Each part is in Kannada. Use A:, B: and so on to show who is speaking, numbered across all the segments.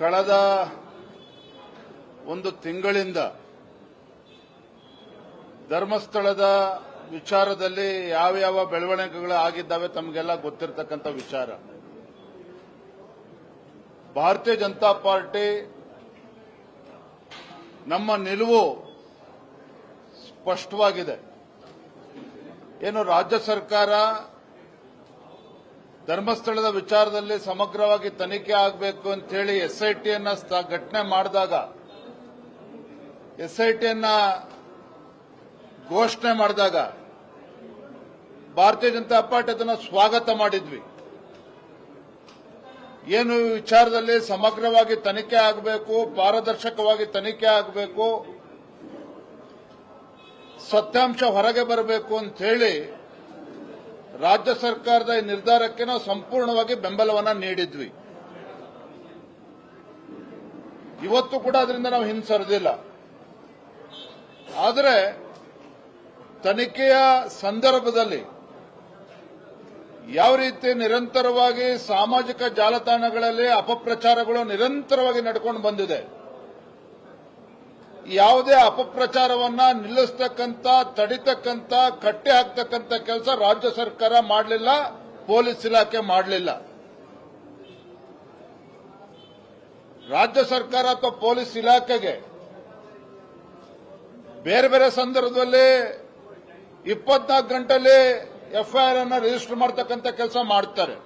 A: ಕಳೆದ ಒಂದು ತಿಂಗಳಿಂದ ಧರ್ಮಸ್ಥಳದ ವಿಚಾರದಲ್ಲಿ ಯಾವ ಬೆಳವಣಿಗೆಗಳು ಆಗಿದ್ದಾವೆ ತಮಗೆಲ್ಲ ಗೊತ್ತಿರತಕ್ಕಂಥ ವಿಚಾರ. ಭಾರತೀಯ ಜನತಾ ಪಾರ್ಟಿ ನಮ್ಮ ನಿಲುವು ಸ್ಪಷ್ಟವಾಗಿದೆ. ಏನು ರಾಜ್ಯ ಸರ್ಕಾರ ಧರ್ಮಸ್ಥಳದ ವಿಚಾರದಲ್ಲಿ ಸಮಗ್ರವಾಗಿ ತನಿಖೆ ಆಗಬೇಕು ಅಂತ ಹೇಳಿ ಎಸ್ಐಟಿಯನ್ನ ಘಟನೆ ಮಾಡಿದಾಗ ಎಸ್ಐಟಿಯನ್ನ ಘೋಷಣೆ ಮಾಡಿದಾಗ ಭಾರತೀಯ ಜನತಾ ಪಾರ್ಟಿ ಅದನ್ನು ಸ್ವಾಗತ ಮಾಡಿದ್ವಿ. ಏನು ಈ ವಿಚಾರದಲ್ಲಿ ಸಮಗ್ರವಾಗಿ ತನಿಖೆ ಆಗಬೇಕು, ಪಾರದರ್ಶಕವಾಗಿ ತನಿಖೆ ಆಗಬೇಕು, ಸತ್ಯಾಂಶ ಹೊರಗೆ ಬರಬೇಕು ಅಂತ ಹೇಳಿ ರಾಜ್ಯ ಸರ್ಕಾರದ ಈ ನಿರ್ಧಾರಕ್ಕೆ ನಾವು ಸಂಪೂರ್ಣವಾಗಿ ಬೆಂಬಲವನ್ನು ನೀಡಿದ್ವಿ. ಇವತ್ತು ಕೂಡ ಅದರಿಂದ ನಾವು ಹಿಂಸರಿದಿಲ್ಲ. ಆದರೆ ತನಿಖೆಯ ಸಂದರ್ಭದಲ್ಲಿ ಯಾವ ರೀತಿ ನಿರಂತರವಾಗಿ ಸಾಮಾಜಿಕ ಜಾಲತಾಣಗಳಲ್ಲಿ ಅಪಪ್ರಚಾರಗಳು ನಿರಂತರವಾಗಿ ನಡ್ಕೊಂಡು ಬಂದಿದೆ, ಯಾವುದೇ ಅಪಪ್ರಚಾರವನ್ನ ನಿಲ್ಲಿಸತಕ್ಕಂತ, ತಡಿತಕ್ಕಂತ, ಕಟ್ಟಿ ಹಾಕ್ತಕ್ಕಂತ ಕೆಲಸ ರಾಜ್ಯ ಸರ್ಕಾರ ಮಾಡಲಿಲ್ಲ, ಪೊಲೀಸ್ ಇಲಾಖೆ ಮಾಡಲಿಲ್ಲ. ರಾಜ್ಯ ಸರ್ಕಾರ ಅಥವಾ ಪೊಲೀಸ್ ಇಲಾಖೆಗೆ ಬೇರೆ ಬೇರೆ ಸಂದರ್ಭದಲ್ಲಿ 24 ಗಂಟೆಯಲ್ಲಿ ಎಫ್ಐಆರ್ ಅನ್ನು ರಿಜಿಸ್ಟರ್ ಮಾಡತಕ್ಕಂತ ಕೆಲಸ ಮಾಡ್ತಾರೆ.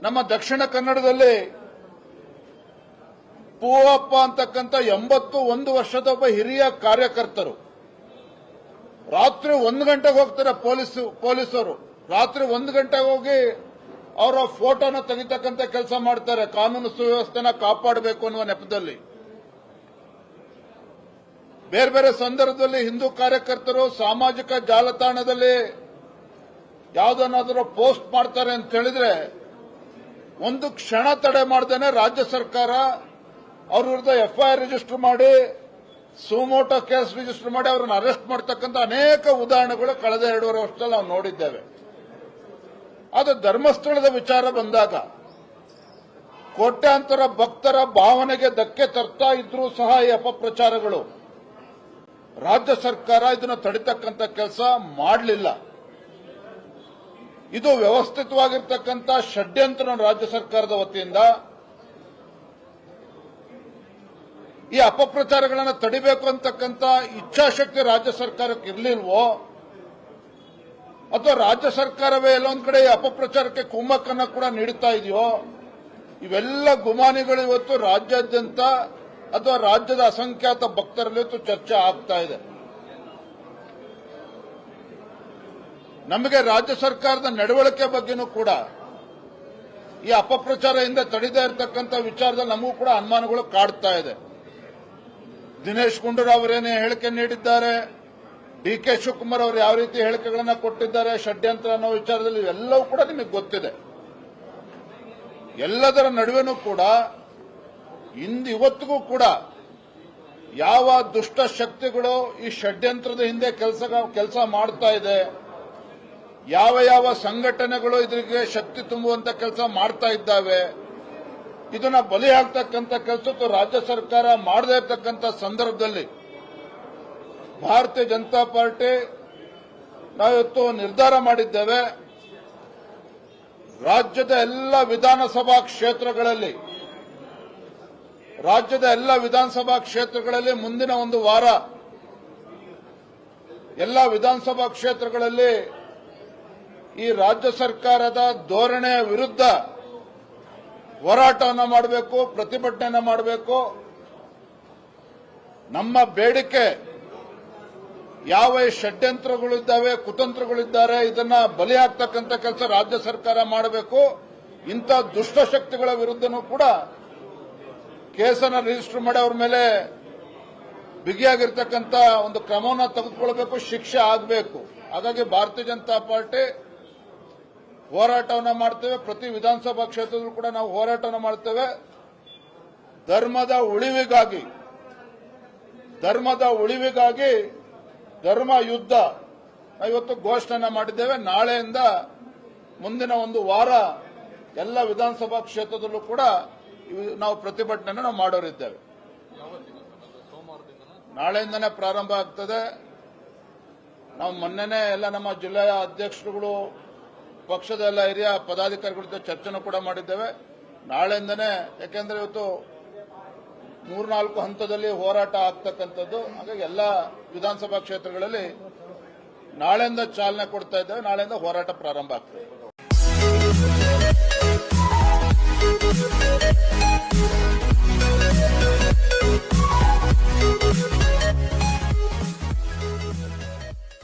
A: ನಮ್ಮ ದಕ್ಷಿಣ ಕನ್ನಡದಲ್ಲಿ ಪೂವಪ್ಪ ಅಂತಕ್ಕಂಥ 81 ವರ್ಷದ ಒಬ್ಬ ಹಿರಿಯ ಕಾರ್ಯಕರ್ತರು ರಾತ್ರಿ 1 ಗಂಟೆಗೆ ಹೋಗ್ತಾರೆ. ಪೊಲೀಸರು ರಾತ್ರಿ 1 ಗಂಟೆಗೆ ಹೋಗಿ ಅವರ ಫೋಟೋನ ತೆಗಿತಕ್ಕಂಥ ಕೆಲಸ ಮಾಡ್ತಾರೆ, ಕಾನೂನು ಸುವ್ಯವಸ್ಥೆನ ಕಾಪಾಡಬೇಕು ಅನ್ನುವ ನೆಪದಲ್ಲಿ. ಬೇರೆ ಬೇರೆ ಸಂದರ್ಭದಲ್ಲಿ ಹಿಂದೂ ಕಾರ್ಯಕರ್ತರು ಸಾಮಾಜಿಕ ಜಾಲತಾಣದಲ್ಲಿ ಯಾವುದನ್ನಾದರೂ ಪೋಸ್ಟ್ ಮಾಡ್ತಾರೆ ಅಂತ ಹೇಳಿದ್ರೆ ಒಂದು ಕ್ಷಣ ತಡೆ ಮಾಡದೇನೆ ರಾಜ್ಯ ಸರ್ಕಾರ ಅವ್ರ ವಿರುದ್ಧ ಎಫ್ಐಆರ್ ರಿಜಿಸ್ಟರ್ ಮಾಡಿ, ಸುಮೋಟೋ ಕೇಸ್ ರಿಜಿಸ್ಟರ್ ಮಾಡಿ ಅವರನ್ನು ಅರೆಸ್ಟ್ ಮಾಡತಕ್ಕಂಥ ಅನೇಕ ಉದಾಹರಣೆಗಳು ಕಳೆದ 2.5 ವರ್ಷದಲ್ಲಿ ನಾವು ನೋಡಿದ್ದೇವೆ. ಅದು ಧರ್ಮಸ್ಥಳದ ವಿಚಾರ ಬಂದಾಗ ಕೋಟ್ಯಾಂತರ ಭಕ್ತರ ಭಾವನೆಗೆ ಧಕ್ಕೆ ತರ್ತಾ ಇದ್ರೂ ಸಹ ಈ ಅಪಪ್ರಚಾರಗಳು ರಾಜ್ಯ ಸರ್ಕಾರ ಇದನ್ನು ತಡಿತಕ್ಕಂಥ ಕೆಲಸ ಮಾಡಲಿಲ್ಲ. ಇದು ವ್ಯವಸ್ಥಿತವಾಗಿರ್ತಕ್ಕಂಥ ಷಡ್ಯಂತ್ರ ರಾಜ್ಯ ಸರ್ಕಾರದ ವತಿಯಿಂದ. ಈ ಅಪಪ್ರಚಾರಗಳನ್ನು ತಡಿಬೇಕು ಅಂತಕ್ಕಂಥ ಇಚ್ಛಾಶಕ್ತಿ ರಾಜ್ಯ ಸರ್ಕಾರಕ್ಕೆ ಇರಲಿಲ್ವೋ, ಅಥವಾ ರಾಜ್ಯ ಸರ್ಕಾರವೇ ಎಲ್ಲೊಂದ್ ಕಡೆ ಈ ಅಪಪ್ರಚಾರಕ್ಕೆ ಕುಮ್ಮಕ್ಕನ್ನು ಕೂಡ ನೀಡುತ್ತಾ ಇದೆಯೋ, ಇವೆಲ್ಲ ಗುಮಾನಿಗಳು ಇವತ್ತು ರಾಜ್ಯಾದ್ಯಂತ ಅಥವಾ ರಾಜ್ಯದ ಅಸಂಖ್ಯಾತ ಭಕ್ತರಲ್ಲಿ ಇವತ್ತು ಚರ್ಚೆ ಆಗ್ತಾ ಇದೆ. ನಮಗೆ ರಾಜ್ಯ ಸರ್ಕಾರದ ನಡವಳಿಕೆ ಬಗ್ಗೆನೂ ಕೂಡ ಈ ಅಪಪ್ರಚಾರ ಹಿಂದೆ ತಡೆದೇ ಇರತಕ್ಕಂಥ ವಿಚಾರದಲ್ಲಿ ನಮಗೂ ಕೂಡ ಅನುಮಾನಗಳು ಕಾಡ್ತಾ ಇದೆ. ದಿನೇಶ್ ಗುಂಡೂರಾವ್ ಅವರೇನೇ ಹೇಳಿಕೆ ನೀಡಿದ್ದಾರೆ, ಡಿ.ಕೆ. ಶಿವಕುಮಾರ್ ಅವರು ಯಾವ ರೀತಿ ಹೇಳಿಕೆಗಳನ್ನು ಕೊಟ್ಟಿದ್ದಾರೆ, ಷಡ್ಯಂತ್ರ ಅನ್ನೋ ವಿಚಾರದಲ್ಲಿ ಇವೆಲ್ಲವೂ ಕೂಡ ನಿಮಗೆ ಗೊತ್ತಿದೆ. ಎಲ್ಲದರ ನಡುವೆನೂ ಕೂಡ ಇವತ್ತಿಗೂ ಕೂಡ ಯಾವ ದುಷ್ಟ ಶಕ್ತಿಗಳು ಈ ಷಡ್ಯಂತ್ರದ ಹಿಂದೆ ಕೆಲಸ ಮಾಡ್ತಾ ಇದೆ, ಯಾವ ಸಂಘಟನೆಗಳು ಇದರಿಗೆ ಶಕ್ತಿ ತುಂಬುವಂತ ಕೆಲಸ ಮಾಡ್ತಾ ಇದ್ದಾವೆ, ಇದನ್ನ ಬಲಿ ಹಾಕ್ತಕ್ಕಂಥ ಕೆಲಸಕ್ಕೂ ರಾಜ್ಯ ಸರ್ಕಾರ ಮಾಡದೇ ಇರತಕ್ಕಂಥ ಸಂದರ್ಭದಲ್ಲಿ ಭಾರತೀಯ ಜನತಾ ಪಾರ್ಟಿ ನಾವಿವತ್ತು ನಿರ್ಧಾರ ಮಾಡಿದ್ದೇವೆ. ರಾಜ್ಯದ ಎಲ್ಲ ವಿಧಾನಸಭಾ ಕ್ಷೇತ್ರಗಳಲ್ಲಿ ಮುಂದಿನ ಒಂದು ವಾರ ಎಲ್ಲ ವಿಧಾನಸಭಾ ಕ್ಷೇತ್ರಗಳಲ್ಲಿ ಈ ರಾಜ್ಯ ಸರ್ಕಾರದ ಧೋರಣೆಯ ವಿರುದ್ಧ ಹೋರಾಟವನ್ನು ಮಾಡಬೇಕು, ಪ್ರತಿಭಟನೆಯನ್ನು ಮಾಡಬೇಕು. ನಮ್ಮ ಬೇಡಿಕೆ ಯಾವ ಷಡ್ಯಂತ್ರಗಳಿದ್ದಾವೆ, ಕುತಂತ್ರಗಳಿದ್ದಾರೆ, ಇದನ್ನ ಬಲಿ ಹಾಕ್ತಕ್ಕಂಥ ಕೆಲಸ ರಾಜ್ಯ ಸರ್ಕಾರ ಮಾಡಬೇಕು. ಇಂಥ ದುಷ್ಟಶಕ್ತಿಗಳ ವಿರುದ್ಧನೂ ಕೂಡ ಕೇಸನ್ನು ರಿಜಿಸ್ಟರ್ ಮಾಡಿ ಅವ್ರ ಮೇಲೆ ಬಿಗಿಯಾಗಿರ್ತಕ್ಕಂಥ ಒಂದು ಕ್ರಮವನ್ನು ತೆಗೆದುಕೊಳ್ಬೇಕು, ಶಿಕ್ಷೆ ಆಗಬೇಕು. ಹಾಗಾಗಿ ಭಾರತೀಯ ಜನತಾ ಪಾರ್ಟಿ ಹೋರಾಟವನ್ನು ಮಾಡ್ತೇವೆ. ಪ್ರತಿ ವಿಧಾನಸಭಾ ಕ್ಷೇತ್ರದಲ್ಲೂ ಕೂಡ ನಾವು ಹೋರಾಟವನ್ನು ಮಾಡ್ತೇವೆ. ಧರ್ಮದ ಉಳಿವಿಗಾಗಿ ಧರ್ಮ ಯುದ್ಧ ಇವತ್ತು ಘೋಷಣೆ ಮಾಡಿದ್ದೇವೆ. ನಾಳೆಯಿಂದ ಮುಂದಿನ ಒಂದು ವಾರ ಎಲ್ಲ ವಿಧಾನಸಭಾ ಕ್ಷೇತ್ರದಲ್ಲೂ ಕೂಡ ನಾವು ಪ್ರತಿಭಟನೆ ನಾವು ಮಾಡೋರಿದ್ದೇವೆ. ನಾಳೆಯಿಂದನೇ ಪ್ರಾರಂಭ ಆಗ್ತದೆ. ನಾವು ಮೊನ್ನೆನೇ ಎಲ್ಲ ನಮ್ಮ ಜಿಲ್ಲೆಯ ಅಧ್ಯಕ್ಷರುಗಳು, ಪಕ್ಷದ ಎಲ್ಲ ಹಿರಿಯ ಪದಾಧಿಕಾರಿಗಳ ಜೊತೆ ಚರ್ಚೆನೂ ಕೂಡ ಮಾಡಿದ್ದೇವೆ. ನಾಳೆಯಿಂದನೇ, ಯಾಕೆಂದ್ರೆ ಇವತ್ತು 3-4 ಹಂತದಲ್ಲಿ ಹೋರಾಟ ಆಗ್ತಕ್ಕಂಥದ್ದು. ಹಾಗಾಗಿ ಎಲ್ಲ ವಿಧಾನಸಭಾ ಕ್ಷೇತ್ರಗಳಲ್ಲಿ ನಾಳೆಯಿಂದ ಚಾಲನೆ ಕೊಡ್ತಾ ಇದ್ದೇವೆ. ನಾಳೆಯಿಂದ ಹೋರಾಟ ಪ್ರಾರಂಭ ಆಗ್ತದೆ.